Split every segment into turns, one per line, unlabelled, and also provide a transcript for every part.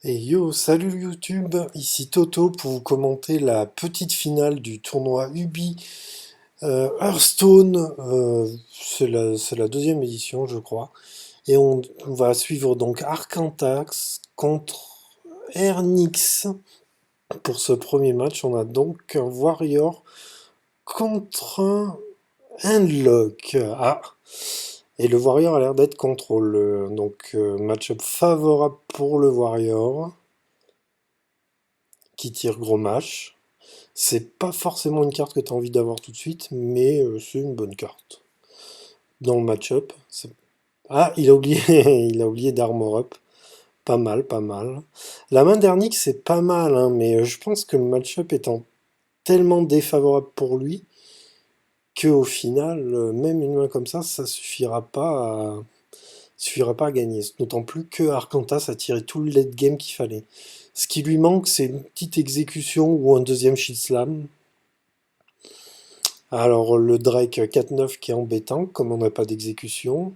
Et yo, salut YouTube, ici Toto pour vous commenter la petite finale du tournoi Ubi Hearthstone. C'est la deuxième édition, je crois. Et on va suivre donc Arcantax contre Ernix. Pour ce premier match, on a donc un Warrior contre un Handlock. Ah! Et le Warrior a l'air d'être contrôle. Donc, match-up favorable pour le Warrior qui tire gros match. C'est pas forcément une carte que tu as envie d'avoir tout de suite, mais c'est une bonne carte. Dans le match-up. Ah, il a oublié, il a oublié d'armor up. Pas mal, pas mal. La main d'Ernix, c'est pas mal, hein, mais je pense que le match-up étant tellement défavorable pour lui, que au final, même une main comme ça suffira pas à gagner. D'autant plus que Arcantas a tiré tout le late game qu'il fallait. Ce qui lui manque, c'est une petite exécution ou un deuxième shield slam. Alors le Drake 4-9 qui est embêtant, comme on n'a pas d'exécution.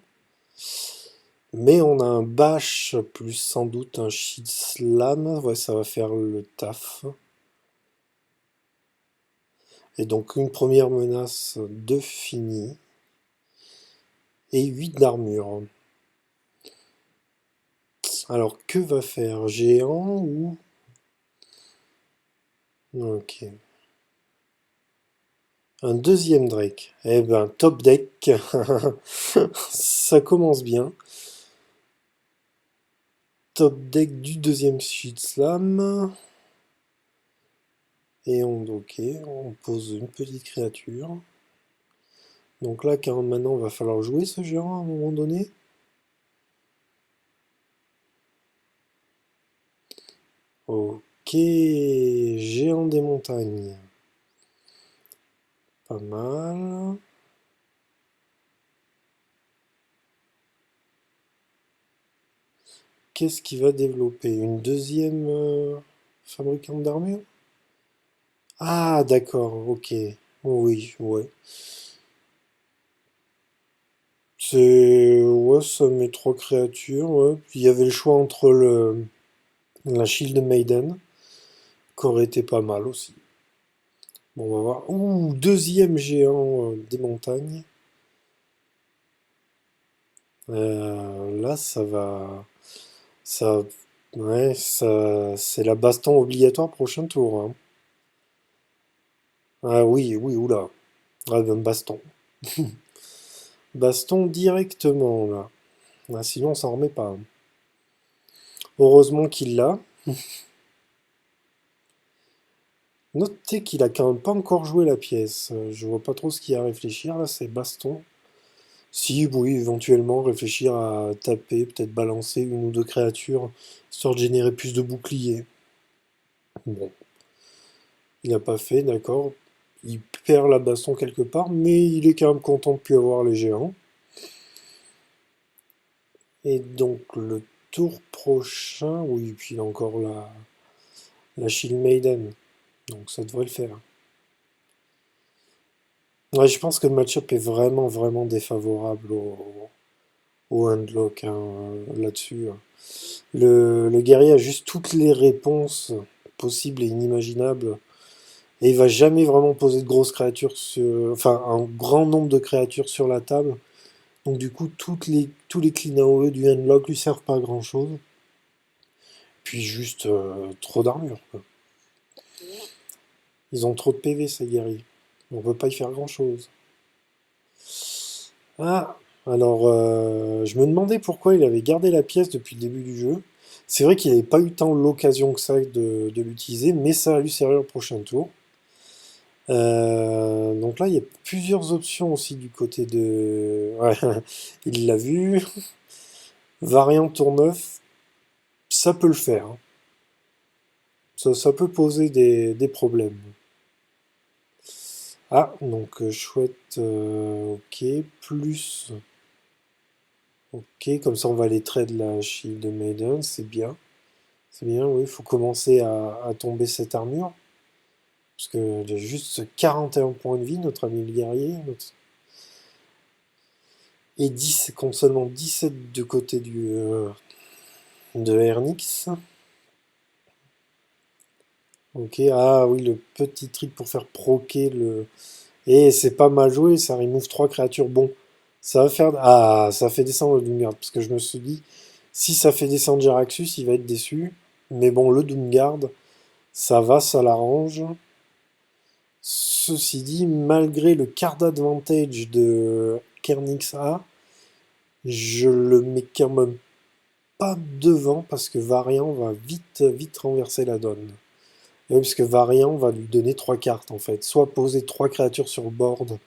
Mais on a un bash plus sans doute un shield slam. Ouais, ça va faire le taf. Et donc une première menace de fini. Et 8 d'armure. Alors que va faire géant ou... Ok. Un deuxième Drake. Eh ben, top deck. Ça commence bien. Top deck du deuxième Shield Slam. Et on pose une petite créature. Donc là, car maintenant, va falloir jouer ce géant à un moment donné. Ok, géant des montagnes. Pas mal. Qu'est-ce qu'il va développer? Une deuxième fabricante d'armure? Ah, d'accord, ok. Oui, ouais. Ouais, ça met trois créatures, ouais. Puis il y avait le choix entre la Shield Maiden, qui aurait été pas mal aussi. Bon, on va voir. Ouh, deuxième géant des montagnes. Là, ça va. Ça. Ouais, ça. C'est la baston obligatoire prochain tour, hein. Ah oui, oui, oula. Ah ben baston. Baston directement, là. Ah, sinon, on s'en remet pas, hein. Heureusement qu'il l'a. Notez qu'il a quand même pas encore joué la pièce. Je vois pas trop ce qu'il y a à réfléchir, là, c'est baston. Si, oui, éventuellement réfléchir à taper, peut-être balancer une ou deux créatures, histoire de générer plus de boucliers. Bon, il n'a pas fait, d'accord. Il perd la baston quelque part, mais il est quand même content de plus avoir les géants. Et donc le tour prochain, oui, puis il a encore la Shield Maiden, donc ça devrait le faire. Ouais, je pense que le match-up est vraiment, vraiment défavorable au handlock, hein, là-dessus, hein. Le guerrier a juste toutes les réponses possibles et inimaginables. Et il va jamais vraiment poser de grosses créatures enfin, un grand nombre de créatures sur la table. Donc du coup, tous les clean AOE du Handlock lui servent pas à grand chose. Puis juste trop d'armure, quoi. Ils ont trop de PV, ces guerriers. On peut pas y faire grand chose. Ah, alors je me demandais pourquoi il avait gardé la pièce depuis le début du jeu. C'est vrai qu'il n'avait pas eu tant l'occasion que ça de l'utiliser, mais ça a lui servir au prochain tour. Donc là, il y a plusieurs options aussi du côté de... Ouais, il l'a vu. Variant tour 9, ça peut le faire, hein. Ça peut poser des problèmes. Ah, donc chouette, ok, plus... Ok, comme ça on va aller trade la Shield Maiden, c'est bien. C'est bien, oui, il faut commencer à tomber cette armure. Parce que j'ai juste 41 points de vie, notre ami le guerrier. Et 10, compte seulement 17 du côté de Ernix. Ok, ah oui, le petit trick pour faire proquer le... Et c'est pas mal joué, ça remove trois créatures. Bon, ça va faire... Ah, ça fait descendre le Doomguard, parce que je me suis dit, si ça fait descendre Jaraxxus, il va être déçu. Mais bon, le Doomguard, ça va, ça l'arrange. Ceci dit, malgré le card advantage de Kernix A, je le mets quand même pas devant, parce que Variant va vite, vite renverser la donne. Et oui, parce que Variant va lui donner trois cartes en fait. Soit poser trois créatures sur le board,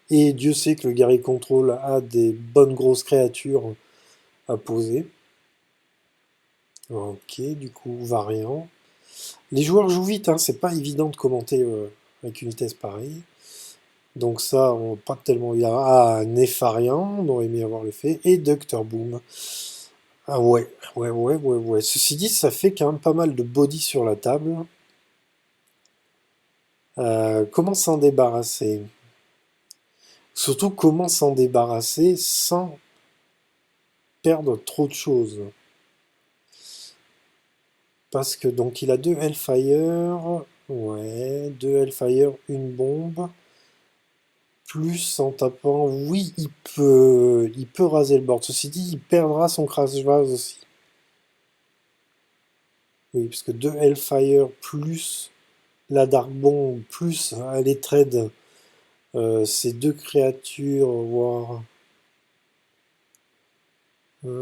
et Dieu sait que le guerrier contrôle a des bonnes grosses créatures à poser. Ok, du coup, Variant. Les joueurs jouent vite, hein, c'est pas évident de commenter avec une vitesse pareille. Donc ça, on va pas tellement bien. Ah, Nefarian, on aurait aimé avoir le fait. Et Doctor Boom. Ah ouais, ouais. Ceci dit, ça fait quand même pas mal de body sur la table. Comment s'en débarrasser? Surtout comment s'en débarrasser sans perdre trop de choses. Parce que donc il a deux Hellfire, ouais, deux Hellfire, une bombe, plus en tapant, oui, il peut raser le board. Ceci dit, il perdra son crash vase aussi. Oui, parce que deux Hellfire plus la Dark Bomb plus les trades, ces deux créatures, voire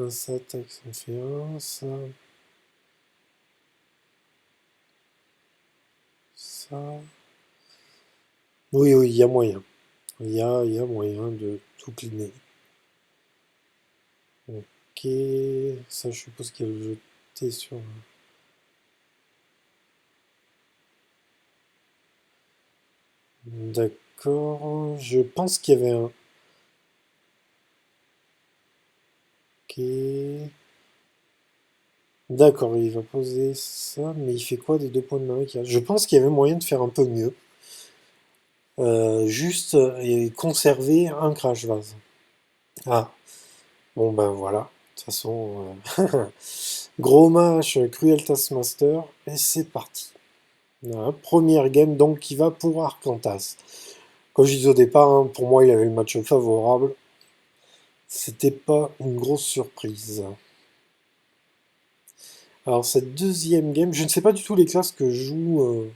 ça attaque, ça en fait un, ça. Oui, oui, il y a moyen. Il y a moyen de tout cleaner. Ok, ça je suppose qu'elle jetait sur... D'accord, je pense qu'il y avait un... Ok... D'accord, il va poser ça, mais il fait quoi des deux points de mana qu'il a? Je pense qu'il y avait moyen de faire un peu mieux. Juste et conserver un crash vase. Ah, bon ben voilà. De toute façon, gros match, Cruel Taskmaster, et c'est parti. Voilà, première game donc qui va pour Arcantas. Comme je disais au départ, hein, pour moi il avait le match favorable. C'était pas une grosse surprise. Alors cette deuxième game, je ne sais pas du tout les classes que jouent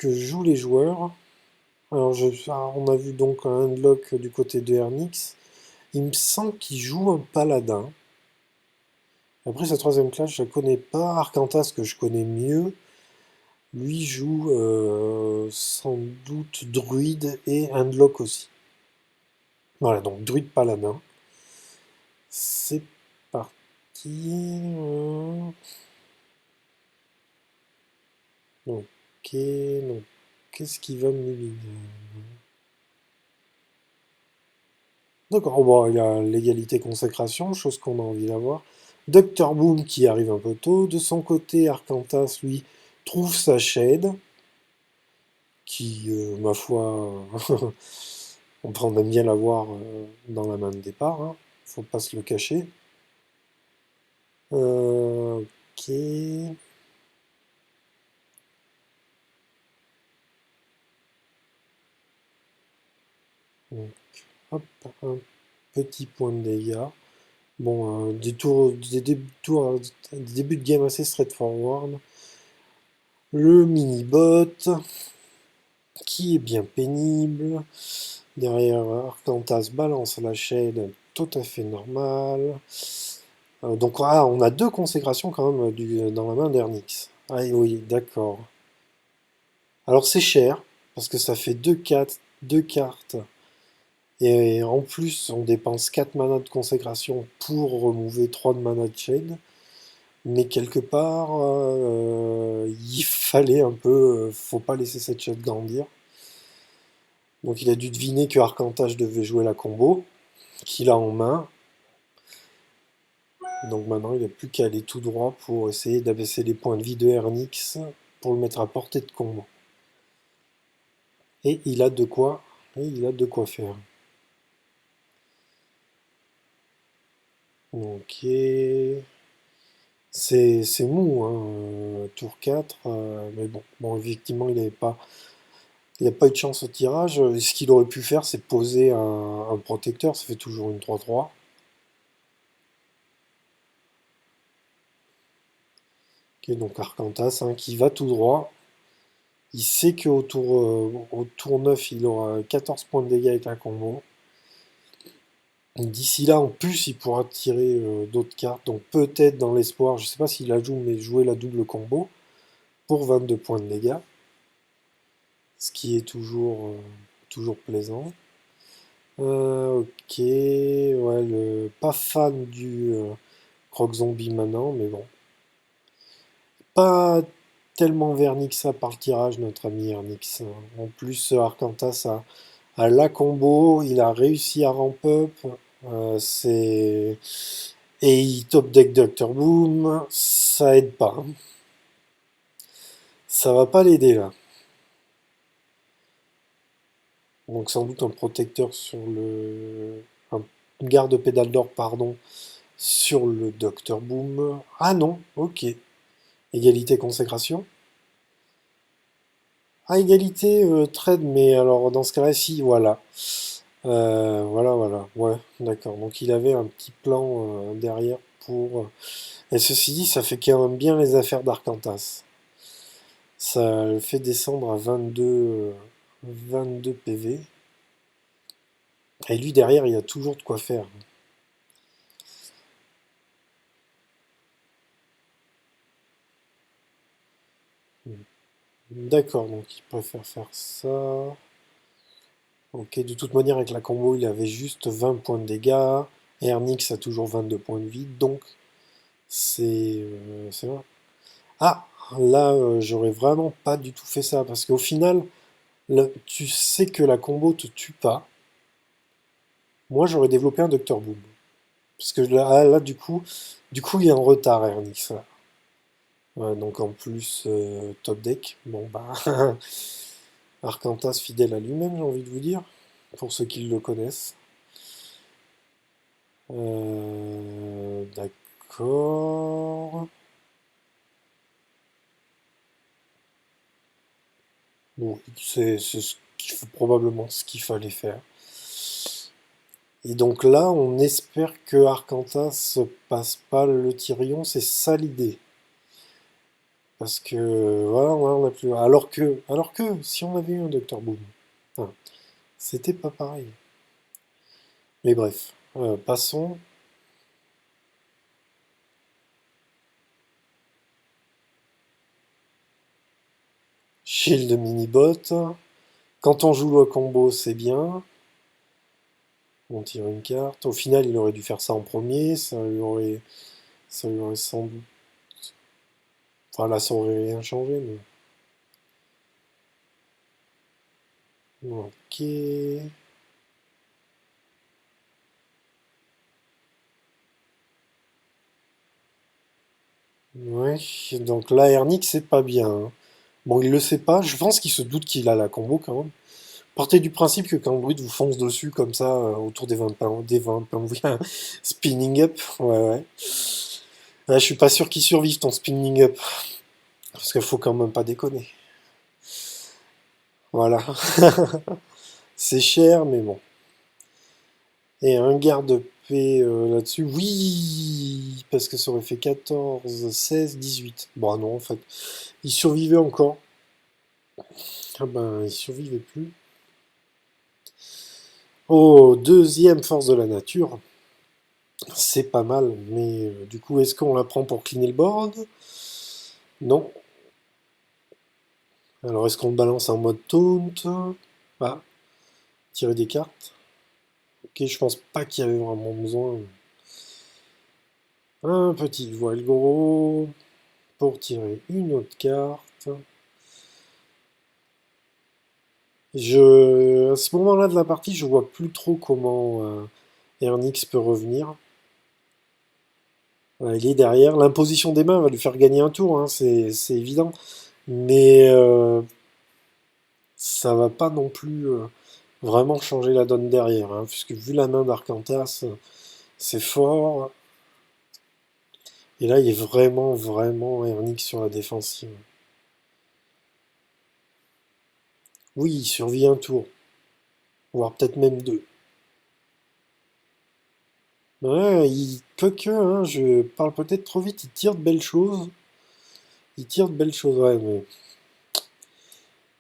les joueurs. Alors on a vu donc un unlock du côté de Ernix. Il me semble qu'il joue un paladin. Après sa troisième classe, je la connais pas. Arcantas que je connais mieux. Lui joue sans doute druide et unlock aussi. Voilà, donc druide paladin. C'est parti. Ok, donc qu'est-ce qui va me dire? D'accord, bon, il y a l'égalité consécration, chose qu'on a envie d'avoir. Docteur Boom qui arrive un peu tôt. De son côté, Arcantas, lui, trouve sa shade, qui, ma foi, on aime bien l'avoir dans la main de départ, hein. Faut pas se le cacher. Ok. Donc, hop, un petit point de dégâts. Bon, des débuts de game assez straightforward. Le mini-bot, qui est bien pénible. Derrière, Arcantas balance la shade, tout à fait normal. Donc, ah, on a deux consécrations quand même dans la main d'Ernix. Ah oui, d'accord. Alors c'est cher, parce que ça fait deux cartes. Et en plus, on dépense 4 manas de consécration pour remover 3 de mana de shade. Mais quelque part, il fallait un peu, faut pas laisser cette shade grandir. Donc il a dû deviner que Arcantage devait jouer la combo, qu'il a en main. Donc maintenant il n'a plus qu'à aller tout droit pour essayer d'abaisser les points de vie de Ernix pour le mettre à portée de combo. Et il a de quoi, et il a de quoi faire. Ok. C'est mou, hein, tour 4, mais bon, effectivement, il a pas eu de chance au tirage. Ce qu'il aurait pu faire, c'est poser un protecteur, ça fait toujours une 3-3. Ok, donc Arcantas, hein, qui va tout droit. Il sait au tour 9, il aura 14 points de dégâts avec un combo. D'ici là, en plus, il pourra tirer d'autres cartes. Donc peut-être dans l'espoir, je sais pas s'il la joue, mais jouer la double combo pour 22 points de dégâts. Ce qui est toujours plaisant. Ok, ouais, pas fan du Croc Zombie maintenant, mais bon. Pas tellement verni que ça par le tirage, notre ami Ernix. En plus, Arcantas a la combo, il a réussi à ramp up. C'est Et il top deck Doctor Boom, ça aide pas, hein. Ça va pas l'aider là. Donc sans doute un protecteur une garde pédale d'or, pardon, sur le Doctor Boom. Ah non, ok. Égalité consécration. Ah, égalité trade, mais alors dans ce cas-là, si, voilà. Voilà. Ouais, d'accord. Donc il avait un petit plan derrière pour. Et ceci dit, ça fait quand même bien les affaires d'Arcantas. Ça le fait descendre à 22 PV. Et lui derrière, il y a toujours de quoi faire. D'accord, donc il préfère faire ça. Ok, de toute manière, avec la combo, il avait juste 20 points de dégâts. Ernix a toujours 22 points de vie, donc c'est vrai. Ah, là, j'aurais vraiment pas du tout fait ça, parce qu'au final, là, tu sais que la combo te tue pas. Moi, j'aurais développé un Docteur Boom. Parce que là, du coup, il est en retard, Ernix. Là. Ouais, donc en plus, top deck. Bon, bah, Arcantas fidèle à lui-même, j'ai envie de vous dire, pour ceux qui le connaissent. D'accord. Bon, c'est probablement ce qu'il fallait faire. Et donc là, on espère que Arcantas passe pas le Tyrion, c'est ça l'idée. Parce que voilà, on a plus. Alors que, si on avait eu un Docteur Boom, hein, c'était pas pareil. Mais bref, passons. Shield mini-bot. Quand on joue le combo, c'est bien. On tire une carte. Au final, il aurait dû faire ça en premier. Ça lui aurait sans doute. Enfin, là, ça aurait rien changé, mais. Ok. Ouais. Donc là, Ernix, c'est pas bien, hein. Bon, il le sait pas. Je pense qu'il se doute qu'il a la combo quand même. Partez du principe que quand Brut vous fonce dessus comme ça, autour des 20 points, spinning up, ouais. Ouais, je suis pas sûr qu'il survive ton spinning up. Parce qu'il faut quand même pas déconner. Voilà. C'est cher, mais bon. Et un garde-paix là-dessus, oui, parce que ça aurait fait 14, 16, 18. Bon, non, en fait, il survivait encore. Ah ben, il survivait plus. Oh, deuxième force de la nature. C'est pas mal, mais du coup, est-ce qu'on la prend pour cleaner le board? Non. Alors, est-ce qu'on le balance en mode taunt? Ah, tirer des cartes. Ok, je pense pas qu'il y avait vraiment besoin. Un petit voile gros pour tirer une autre carte. À ce moment-là de la partie, je vois plus trop comment Ernix peut revenir. Il est derrière. L'imposition des mains va lui faire gagner un tour, hein, c'est évident. Mais ça va pas non plus vraiment changer la donne derrière, hein, puisque vu la main d'Arcantas, c'est fort. Et là, il est vraiment, vraiment Ernix sur la défensive. Oui, il survit un tour, voire peut-être même deux. Ouais, quoique, hein, je parle peut-être trop vite, il tire de belles choses. Il tire de belles choses, ouais, mais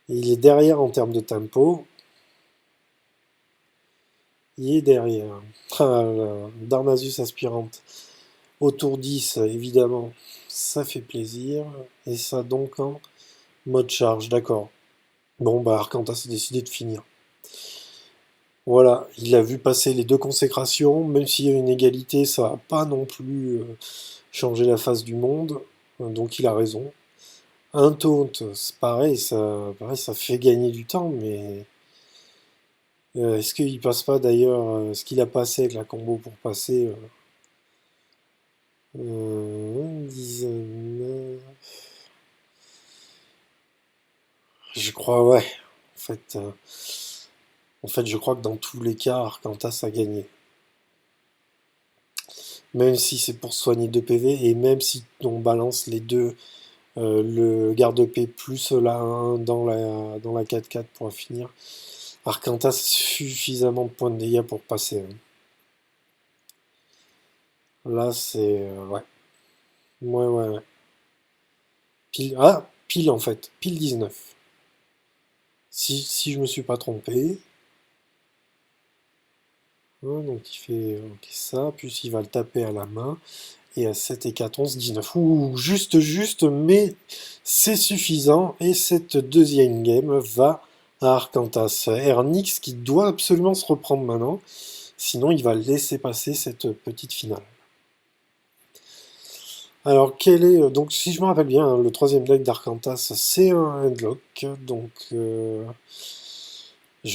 il est derrière en termes de tempo. Il est derrière. Ah là là, Darnasus aspirante. Au tour 10, évidemment, ça fait plaisir. Et ça donc en mode charge, d'accord. Bon, bah Arcantas a décidé de finir. Voilà, il a vu passer les deux consécrations, même s'il y a une égalité, ça va pas non plus changer la face du monde, donc il a raison. Un taunt, c'est pareil, ça fait gagner du temps, mais est-ce qu'il passe pas d'ailleurs ce qu'il a passé avec la combo pour passer 19. Je crois, ouais. En fait, euh, je crois que dans tous les cas, Arcantas a gagné. Même si c'est pour soigner 2 PV, et même si on balance les deux, le garde-paix plus la 1 dans la 4-4 pour finir, Arcantas a suffisamment de points de dégâts pour passer, hein. Là, c'est... ouais. Ouais, ouais, ouais. Pile, ah, pile en fait. Pile 19. Si je me suis pas trompé. Donc il fait ok, ça, puis il va le taper à la main. Et à 7 et 4, 11, 19. Ouh, juste, mais c'est suffisant. Et cette deuxième game va à Arcantas. Ernix qui doit absolument se reprendre maintenant. Sinon, il va laisser passer cette petite finale. Alors, quel est. Donc, si je me rappelle bien, hein, le troisième deck d'Arcantas, c'est un Endlock. Donc, je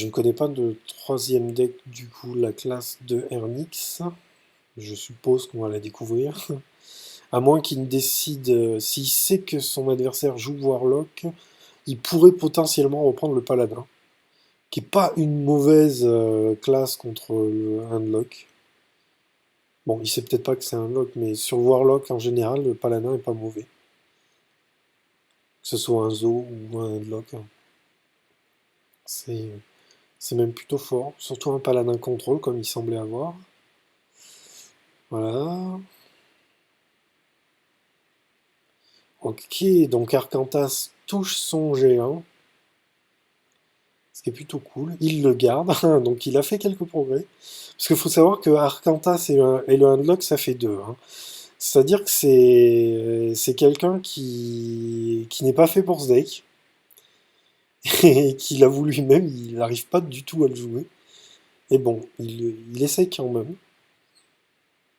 ne connais pas de troisième deck, du coup, la classe de Ernix. Je suppose qu'on va la découvrir. À moins qu'il ne décide, s'il sait que son adversaire joue Warlock, il pourrait potentiellement reprendre le Paladin, qui est pas une mauvaise classe contre le Handlock. Bon, il sait peut-être pas que c'est un Handlock, mais sur Warlock en général, le Paladin est pas mauvais. Que ce soit un Zo ou un Handlock, hein. C'est c'est même plutôt fort, surtout un Paladin contrôle comme il semblait avoir. Voilà. Ok, donc Arcantas touche son géant. Ce qui est plutôt cool. Il le garde, donc il a fait quelques progrès. Parce qu'il faut savoir que Arcantas et le Handlock, ça fait deux, hein. C'est-à-dire que c'est quelqu'un qui n'est pas fait pour ce deck, et qu'il avoue lui-même, il n'arrive pas du tout à le jouer. Et bon, il essaye quand même.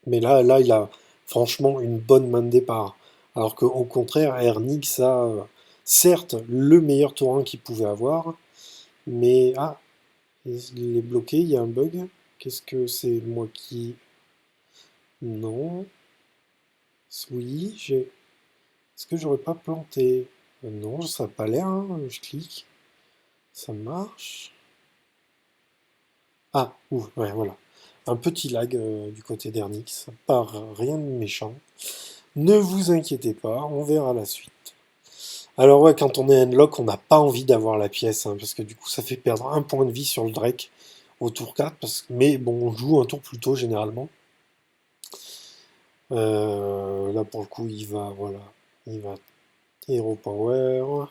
Mais là, il a franchement une bonne main de départ. Alors qu'au contraire, Ernix a, certes, le meilleur tour 1 qu'il pouvait avoir, mais... Ah, il est bloqué, il y a un bug. Qu'est-ce que c'est moi qui... Non. Oui, j'ai... Est-ce que j'aurais pas planté? Non, ça n'a pas l'air, hein. Je clique. Ça marche. Ah, ouh, ouais, voilà. Un petit lag du côté d'Ernix. Pas rien de méchant. Ne vous inquiétez pas, on verra la suite. Alors ouais, quand on est unlock, on n'a pas envie d'avoir la pièce, hein, parce que du coup ça fait perdre un point de vie sur le Drake au tour 4, mais bon, on joue un tour plus tôt généralement. Là pour le coup, voilà, il va Hero Power.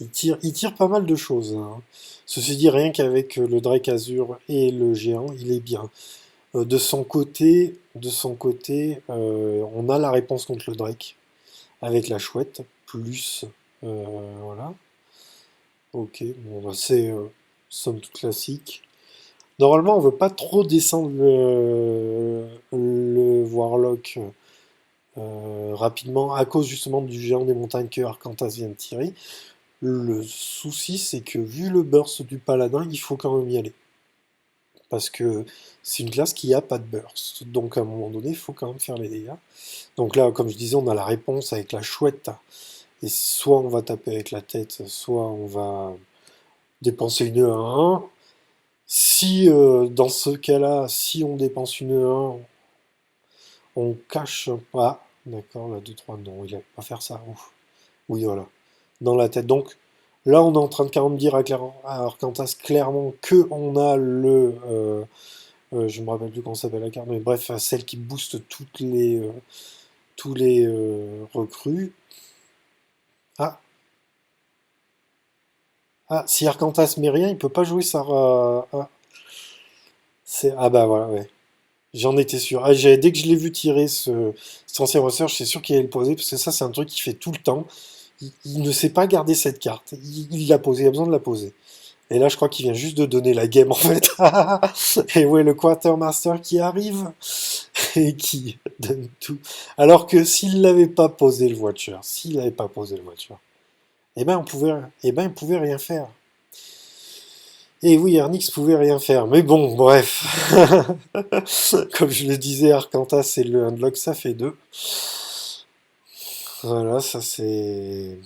Il tire pas mal de choses, hein. Ceci dit, rien qu'avec le Drake Azur et le géant, il est bien. On a la réponse contre le Drake avec la chouette, plus voilà. Ok, bon, bah, c'est somme toute classique. Normalement, on veut pas trop descendre le Warlock rapidement à cause justement du géant des montagnes que Arcantas vient de tirer. Le souci, c'est que vu le burst du paladin, il faut quand même y aller. Parce que c'est une classe qui a pas de burst. Donc à un moment donné, il faut quand même faire les dégâts. Donc là, comme je disais, on a la réponse avec la chouette. Et soit on va taper avec la tête, soit on va dépenser une 1-1. Si dans ce cas-là, si on dépense une 1, on cache pas. D'accord, la 2-3, non, il va pas faire ça. Ouf. Oui, voilà. Dans la tête. Donc, là, on est en train de quand même dire à Arcantas clairement que on a je me rappelle plus comment s'appelle la carte, mais bref, celle qui booste tous les recrues. Ah, ah, si Arcantas met rien, il peut pas jouer ça. Ah bah voilà, ouais. J'en étais sûr. Ah, dès que je l'ai vu tirer cet ancien Research, c'est sûr qu'il allait le poser, parce que ça, c'est un truc qu'il fait tout le temps. Il ne sait pas garder cette carte. Il l'a posée, il a besoin de la poser. Et là, je crois qu'il vient juste de donner la game, en fait. Et ouais, le Quartermaster qui arrive et qui donne tout. Alors que s'il n'avait pas posé le Watcher, s'il n'avait pas posé le Watcher, il pouvait rien faire. Et oui, Ernix pouvait rien faire. Mais bon, bref. Comme je le disais, Arcantas et le Unlock, ça fait deux. Voilà, ça c'est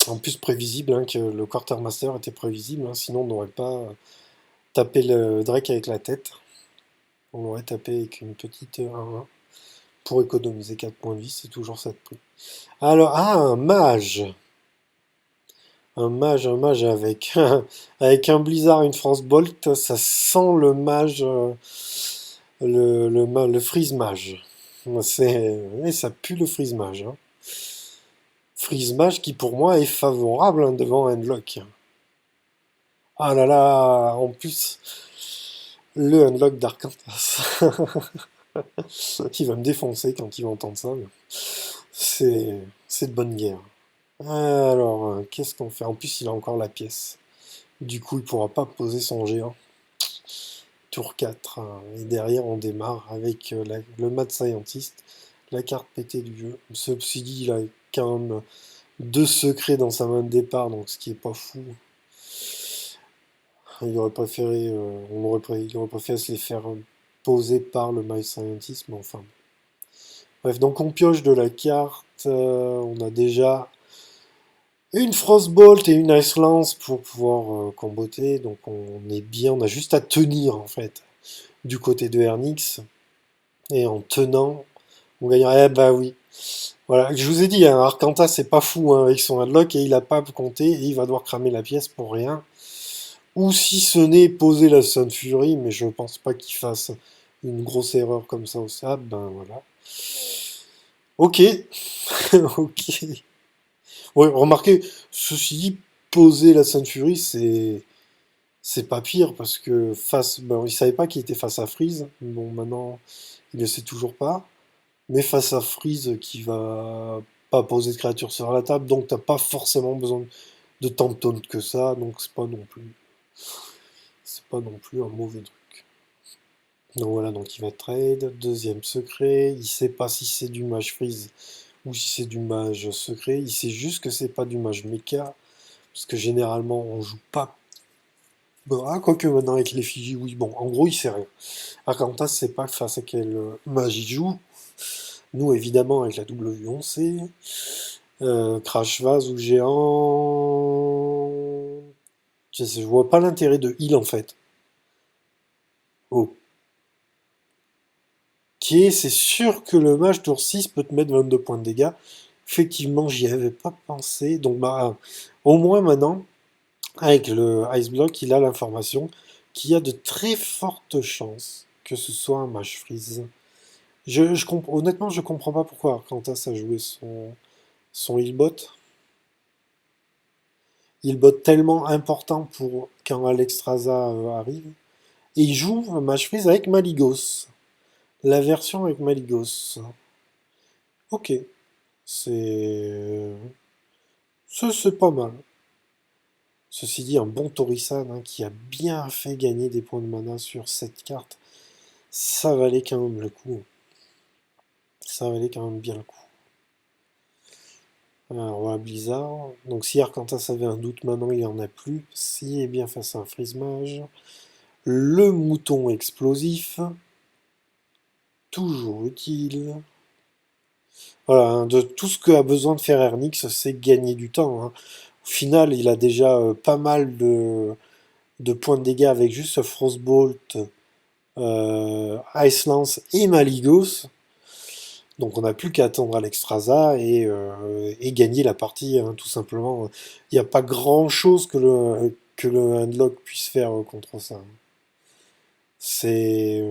en plus prévisible, hein, que le Quartermaster était prévisible, hein, sinon on n'aurait pas tapé le Drake avec la tête. On l'aurait tapé avec une petite 1-1 pour économiser 4 points de vie, c'est toujours ça de prix. Alors, ah, un mage! Un mage avec, avec un blizzard et une frostbolt, ça sent le mage, le freeze mage. Ouais, ça pue le freeze mage, hein. Freeze mage qui pour moi est favorable, hein, devant Handlock. Ah là là, en plus, le Unlock d'Arcantas. Il va me défoncer quand il va entendre ça. Mais c'est de bonne guerre. Alors, qu'est-ce qu'on fait? En plus, il a encore la pièce. Du coup, il pourra pas poser son géant. Tour 4, hein. Et derrière, on démarre avec le Mad Scientist, la carte pétée du jeu. Ce Psydi, il a quand même deux secrets dans sa main de départ, donc ce qui est pas fou. Il aurait préféré, il aurait préféré se les faire poser par le Mad Scientist, mais enfin. Bref, donc on pioche de la carte. On a déjà une Frostbolt et une Ice Lance pour pouvoir comboter. Donc on est bien, on a juste à tenir en fait du côté de Ernix. Et en tenant, on gagnera. Eh bah oui. Voilà, je vous ai dit, hein, Arcanta c'est pas fou, hein, avec son Headlock et il a pas compté et il va devoir cramer la pièce pour rien. Ou si ce n'est poser la Sun Fury, mais je pense pas qu'il fasse une grosse erreur comme ça au sable. Ben voilà. Ok, ok. Ouais, remarquez, ceci dit, poser la Sun Fury, c'est pas pire parce que ben, il savait pas qu'il était face à Freeze. Bon, maintenant, il le sait toujours pas. Mais face à Freeze qui va pas poser de créature sur la table, donc t'as pas forcément besoin de tant de taunt que ça, donc c'est pas non plus un mauvais truc. Donc voilà, donc il va trade, deuxième secret, il sait pas si c'est du mage Freeze ou si c'est du mage secret, il sait juste que c'est pas du mage mecha, parce que généralement on joue pas. Bon, ah, quoique maintenant avec l'effigie, oui, bon, en gros il sait rien. Arcantas sait pas face à quel mage il joue. Nous évidemment avec la W on sait. Crash Vase ou géant. Je vois pas l'intérêt de heal en fait. Ok, c'est sûr que le mage tour 6 peut te mettre 22 points de dégâts. Effectivement, j'y avais pas pensé. Donc bah au moins maintenant, avec le Ice Block, il a l'information qu'il y a de très fortes chances que ce soit un mage freeze. Honnêtement, je comprends pas pourquoi Arcantas a joué son healbot. Healbot tellement important pour quand Alexstrasza arrive. Et il joue un match freeze avec Maligos. La version avec Maligos. Ok. C'est. C'est pas mal. Ceci dit, un bon Torisan, hein, qui a bien fait gagner des points de mana sur cette carte, ça valait quand même le coup. Ça valait quand même bien le coup. Alors voilà, Blizzard. Donc si Arcantas avait un doute, maintenant il n'y en a plus. S'il est bien face à un Freeze Mage. Le mouton explosif. Toujours utile. Voilà, hein, de tout ce qu'a besoin de faire Ernix, c'est gagner du temps, hein. Au final, il a déjà pas mal de points de dégâts avec juste Frostbolt, Ice Lance et Maligos. Donc on n'a plus qu'à attendre Alexstrasza et gagner la partie, hein, tout simplement. Il n'y a pas grand-chose que le handlock puisse faire contre ça. C'est...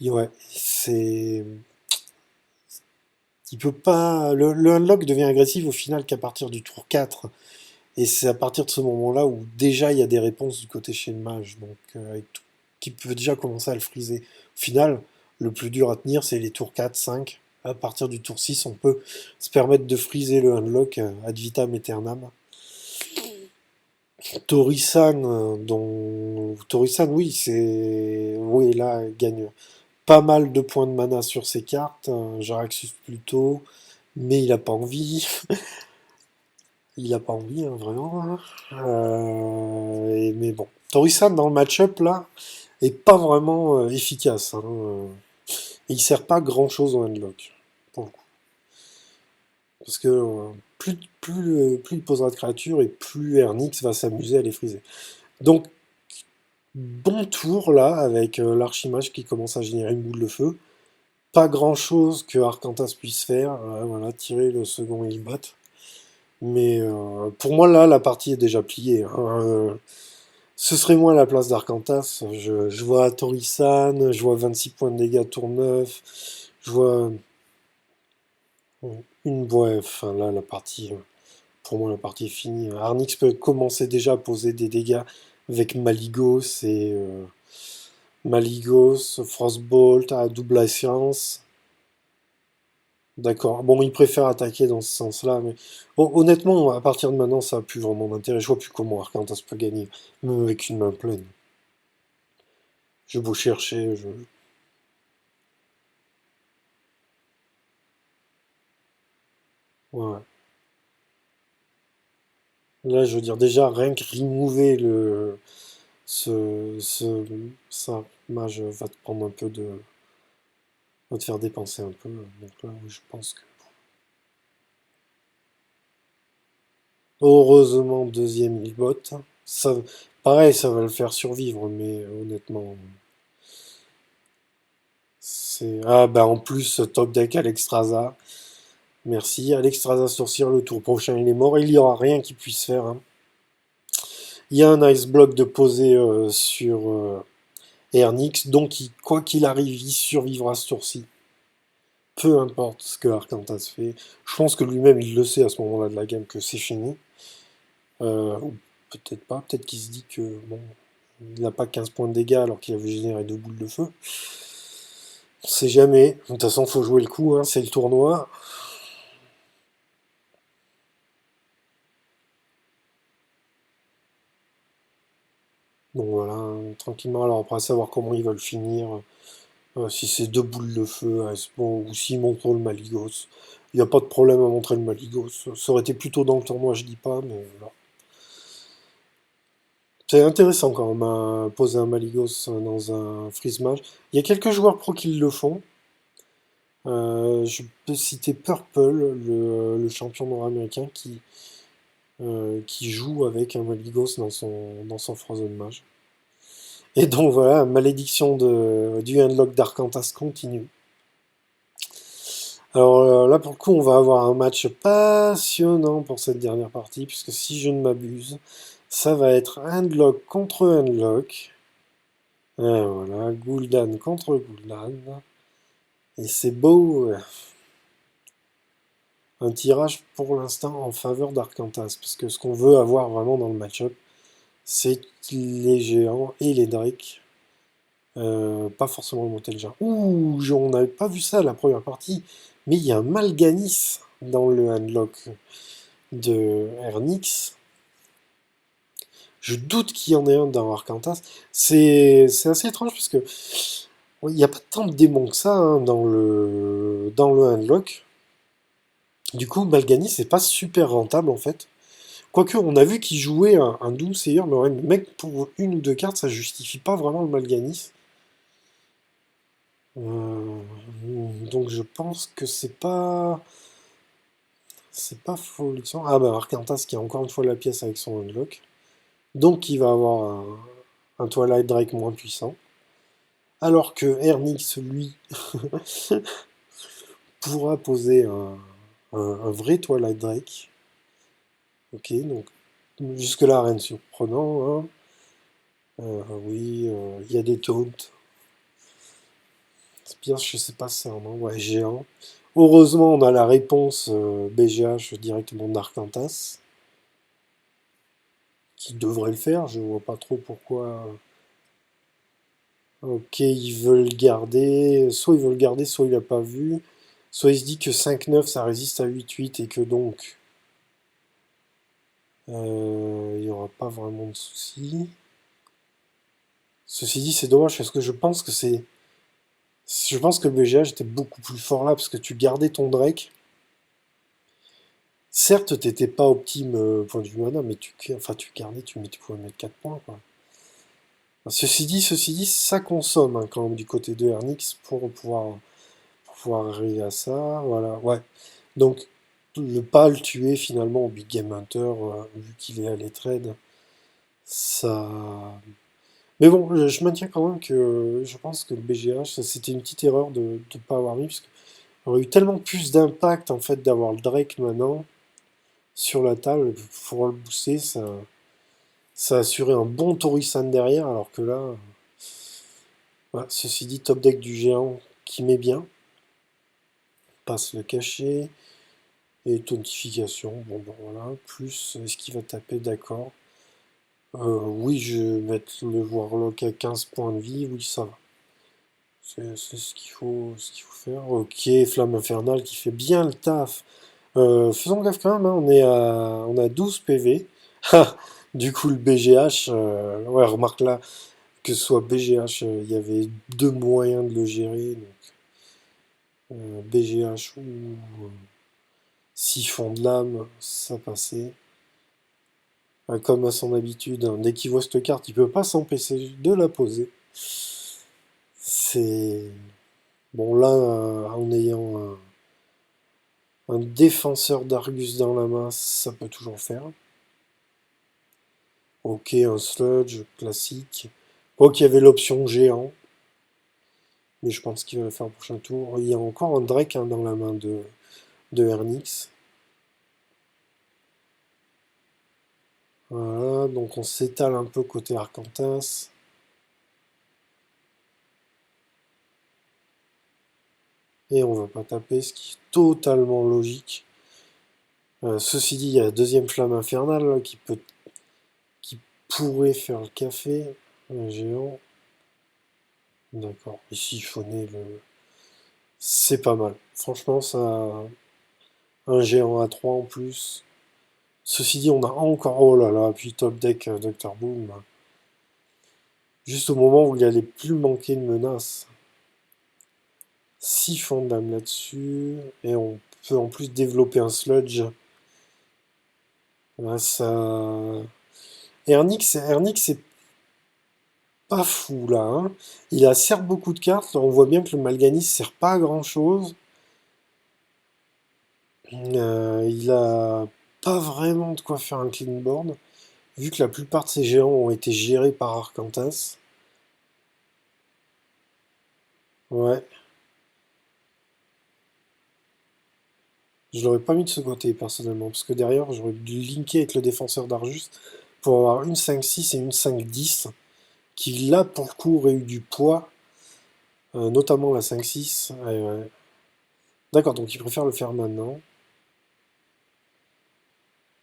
ouais, c'est... Il peut pas... Le handlock devient agressif au final qu'à partir du tour 4. Et c'est à partir de ce moment-là où déjà il y a des réponses du côté chez le mage. Donc qui peut déjà commencer à le friser. Au final, le plus dur à tenir, c'est les tours 4, 5. À partir du tour 6, on peut se permettre de friser le unlock ad vitam aeternam. Torisan, Torisan, oui, c'est... Oui, là, il gagne pas mal de points de mana sur ses cartes. Jaraxxus plutôt, mais il a pas envie. Il a pas envie, hein, vraiment, hein. Mais bon, Torisan dans le match-up là est pas vraiment efficace, hein. Et il sert pas grand-chose au handlock, pour le coup. Parce que plus il posera de créatures et plus Ernix va s'amuser à les friser. Donc bon tour là avec l'archimage qui commence à générer une boule de feu. Pas grand-chose que Arcantas puisse faire. Voilà, tirer le second Hellbat. Mais pour moi, là, la partie est déjà pliée, hein. Ce serait moi à la place d'Arcantas. Je vois Torisan, je vois 26 points de dégâts tour 9. Je vois une ouais, enfin là, la partie, pour moi, la partie est finie. Arnix peut commencer déjà à poser des dégâts avec Maligos et Maligos, Frostbolt à double assurance. D'accord. Bon, il préfère attaquer dans ce sens-là, mais bon, honnêtement, à partir de maintenant, ça n'a plus vraiment d'intérêt. Je vois plus comment Arcantas peut gagner, même avec une main pleine. J'ai beau chercher, je... Ouais. Là, je veux dire, déjà, rien que remover ce, ça, mage va te prendre un peu de, va te faire dépenser un peu. Donc là, oui, je pense que, heureusement, deuxième Illbot. Ça, pareil, ça va le faire survivre, mais honnêtement, c'est, ah, bah, en plus, top deck Alexstrasza. Merci. Alexstrasza sorcière, le tour prochain, il est mort. Il n'y aura rien qu'il puisse faire, hein. Il y a un ice block de poser sur Ernix, donc quoi qu'il arrive, il survivra ce tour-ci. Peu importe ce que Arcantas fait. Je pense que lui-même, il le sait à ce moment-là de la game que c'est fini. Ou peut-être pas, peut-être qu'il se dit que bon, il n'a pas 15 points de dégâts alors qu'il avait généré 2 boules de feu. On sait jamais. De toute façon, faut jouer le coup, hein, c'est le tournoi. Donc voilà, hein, tranquillement. Alors après, savoir comment ils veulent finir. Si c'est 2 boules de feu, bon, ou s'ils montrent le Maligos. Il n'y a pas de problème à montrer le Maligos. Ça aurait été plutôt dans le tournoi, je dis pas, mais voilà. C'est intéressant quand même à poser un Maligos dans un freeze match. Il y a quelques joueurs pro qui le font. Je peux citer Purple, le champion nord-américain, qui joue avec un Maligos dans son Frozen Mage. Et donc voilà, malédiction du Handlock d'Arcantas continue. Alors là, pour le coup, on va avoir un match passionnant pour cette dernière partie, puisque si je ne m'abuse, ça va être Handlock contre Handlock. Et voilà, Gul'dan contre Gul'dan. Et c'est beau, un tirage pour l'instant en faveur d'Arcantas, parce que ce qu'on veut avoir vraiment dans le match-up, c'est les géants et les drakes. Pas forcément le Motel Géant. Ouh, on n'avait pas vu ça la première partie, mais il y a un Malganis dans le handlock de Ernix. Je doute qu'il y en ait un dans Arcantas. C'est assez étrange parce que il n'y a pas tant de démons que ça, hein, dans le handlock. Du coup, Malganis c'est pas super rentable en fait. Quoique, on a vu qu'il jouait un Doomsayer, mais ouais, mec, pour une ou deux cartes, ça justifie pas vraiment le Malganis. Euh, donc je pense que c'est pas Folixian. Ah bah Arcantas qui a encore une fois la pièce avec son unlock. Donc il va avoir un Twilight Drake moins puissant. Alors que Ernix, lui, pourra poser un vrai Twilight Drake. Ok, donc jusque-là, rien de surprenant, hein. Oui, il y a des taunts. C'est bien, je sais pas si c'est un nom, ouais, géant. Heureusement, on a la réponse BGH directement d'Arkantas, qui devrait le faire. Je vois pas trop pourquoi. Ok, ils veulent garder. Soit ils veulent garder, soit il a pas vu. Soit il se dit que 5-9 ça résiste à 8-8 et que donc il n'y aura pas vraiment de soucis. Ceci dit, c'est dommage parce que je pense que c'est. Je pense que le BGH était beaucoup plus fort là parce que tu gardais ton Drake. Certes, t'étais pas optime point de vue mana, mais enfin, tu gardais, tu pouvais mettre 4 points, quoi. Ceci dit, ça consomme hein, quand même du côté de Ernix pour pouvoir arriver à ça. Voilà, ouais. Donc, ne pas le tuer finalement au Big Game Hunter, vu qu'il est à trade, ça. Mais bon, je maintiens quand même que je pense que le BGH, c'était une petite erreur de ne pas avoir mis, parce qu'il aurait eu tellement plus d'impact en fait d'avoir le Drake maintenant sur la table pour pouvoir le booster, ça assurait un bon Torisan derrière, alors que là, voilà, ceci dit, top deck du géant qui met bien, passe le cachet, et tonification, bon ben voilà, plus est-ce qu'il va taper, d'accord. Oui, je vais mettre le Warlock à 15 points de vie, oui ça va. C'est ce qu'il faut faire. Ok, Flamme Infernale qui fait bien le taf. Faisons gaffe quand même, hein, on a 12 PV. Ah, du coup, le BGH, ouais, remarque là, que ce soit BGH, il y avait deux moyens de le gérer. Donc, BGH ou Siphon de l'âme, ça passait. Comme à son habitude, hein, dès qu'il voit cette carte, il peut pas s'empêcher de la poser. C'est. Bon, là, en ayant un défenseur d'Argus dans la main, ça peut toujours faire. Ok, un sludge classique. Ok, il y avait l'option géant, mais je pense qu'il va le faire au prochain tour. Il y a encore un Drake hein, dans la main de Ernix. Voilà, donc on s'étale un peu côté Arcantas. Et on va pas taper, ce qui est totalement logique. Ceci dit, il y a la deuxième flamme infernale là, qui pourrait faire le café. Un géant. D'accord. Ici, il faut le. C'est pas mal. Franchement, ça. Un géant à 3 en plus. Ceci dit, on a encore. Oh là là, puis top deck Dr. Boom. Juste au moment où il allait plus manquer de menaces. 6 d'âme là-dessus. Et on peut en plus développer un sludge. Là, ça. Ernix, c'est pas fou là, hein. Il a certes beaucoup de cartes. Là, on voit bien que le Malganis sert pas à grand chose. Il a pas vraiment de quoi faire un clean board, vu que la plupart de ces géants ont été gérés par Arcantas. Ouais, je l'aurais pas mis de ce côté personnellement, parce que derrière j'aurais dû linker avec le défenseur d'Arjus pour avoir une 5-6 et une 5-10, qui là pour le coup aurait eu du poids, notamment la 5-6. Ouais, ouais. D'accord, donc il préfère le faire maintenant.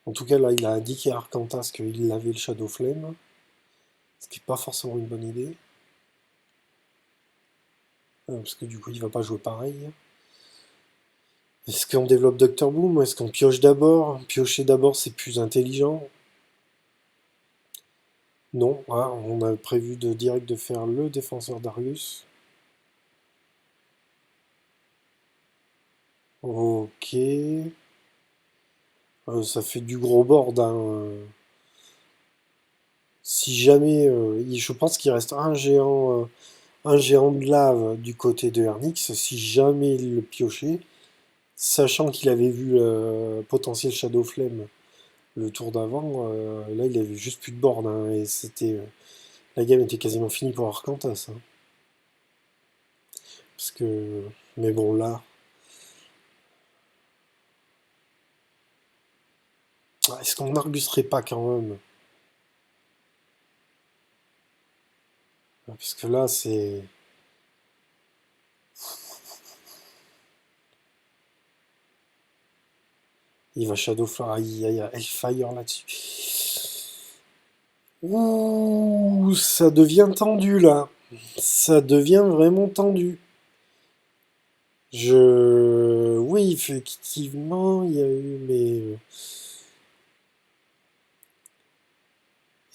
En tout cas là il a indiqué à Arcantas qu'il avait le Shadow Flame, ce qui n'est pas forcément une bonne idée, parce que du coup il va pas jouer pareil. Est-ce qu'on développe Dr. Boom ou est-ce qu'on pioche d'abord? Piocher d'abord, c'est plus intelligent. Non, ah, on a prévu de direct de faire le défenseur Darius. Ok. Ça fait du gros board, hein. Si jamais, je pense qu'il reste un géant de lave du côté de Ernix. Si jamais il le piochait, sachant qu'il avait vu le potentiel Shadow Flame le tour d'avant, là il avait juste plus de board, hein, et la game était quasiment finie pour Arcantas, hein. Parce que... Mais bon, là... Est-ce qu'on arguserait pas quand même? Parce que là, c'est... Il va Shadowfire. Aïe, aïe, aïe, Hellfire là-dessus. Ouh, ça devient tendu là. Ça devient vraiment tendu. Oui, effectivement, il y a eu, mais...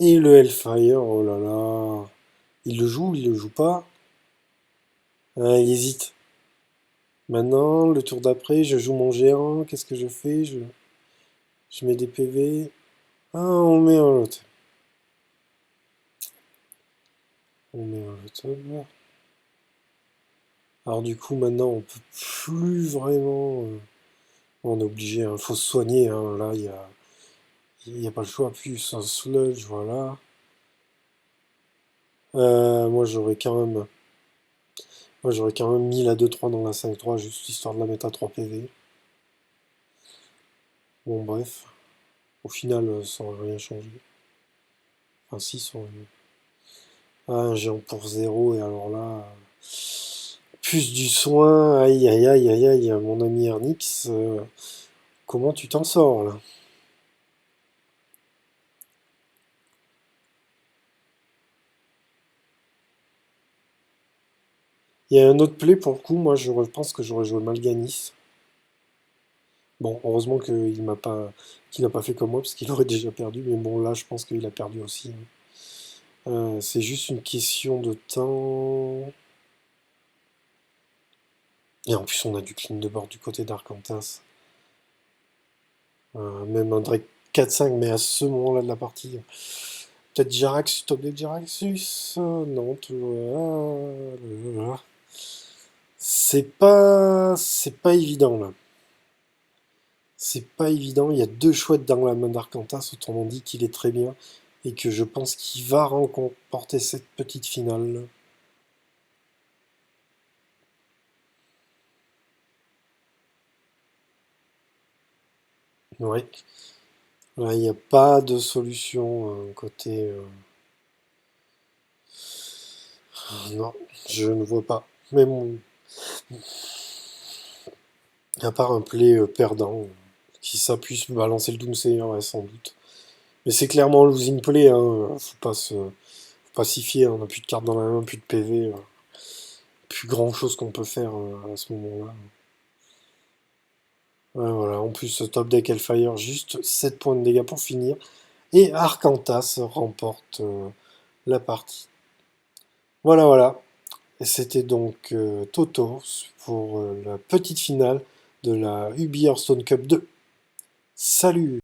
Et le Hellfire, oh là là. Il le joue, il le joue pas. Ah, il hésite. Maintenant, le tour d'après, je joue mon géant. Qu'est-ce que je fais? Je mets des PV. Ah, on met un lot. On met un lot. Alors du coup, maintenant, on peut plus vraiment... on est obligé, il faut se soigner. Hein. Là, il y a pas le choix. Plus un sludge, voilà. Moi, j'aurais quand même mis la 2-3 dans la 5-3, juste histoire de la mettre à 3 PV. Bon, bref. Au final, ça n'aurait rien changé. Enfin, si, ça aurait... Ah, un géant pour 0, et alors là... plus du soin, aïe aïe aïe aïe aïe, mon ami Ernix, comment tu t'en sors là? Il y a un autre play pour le coup, moi je pense que j'aurais joué Malganis. Bon, heureusement qu'il n'a pas fait comme moi, parce qu'il aurait déjà perdu, mais bon là je pense qu'il a perdu aussi. Hein. C'est juste une question de temps. Et en plus on a du clean de bord du côté d'Arkantas. Même un Drake 4-5, mais à ce moment-là de la partie. Peut-être Jarax, top deck Jaraxus? Non, c'est pas évident là. C'est pas évident. Il y a deux chouettes dans la main d'Arcantas, autrement dit qu'il est très bien et que je pense qu'il va remporter cette petite finale. Ouais. Là, il n'y a pas de solution côté. Non, je ne vois pas. Mais bon, à part un play perdant, qui ça puisse balancer le Doomsayer, ouais, sans doute. Mais c'est clairement un losing play, hein. Faut pas s'y fier, on n'a plus de cartes dans la main, plus de PV, plus grand chose qu'on peut faire à ce moment-là. Ouais, voilà, en plus top deck Hellfire, juste 7 points de dégâts pour finir. Et Arcantas remporte la partie. Voilà, voilà. Et c'était donc Toto pour la petite finale de la Ubi Hearthstone Cup 2. Salut!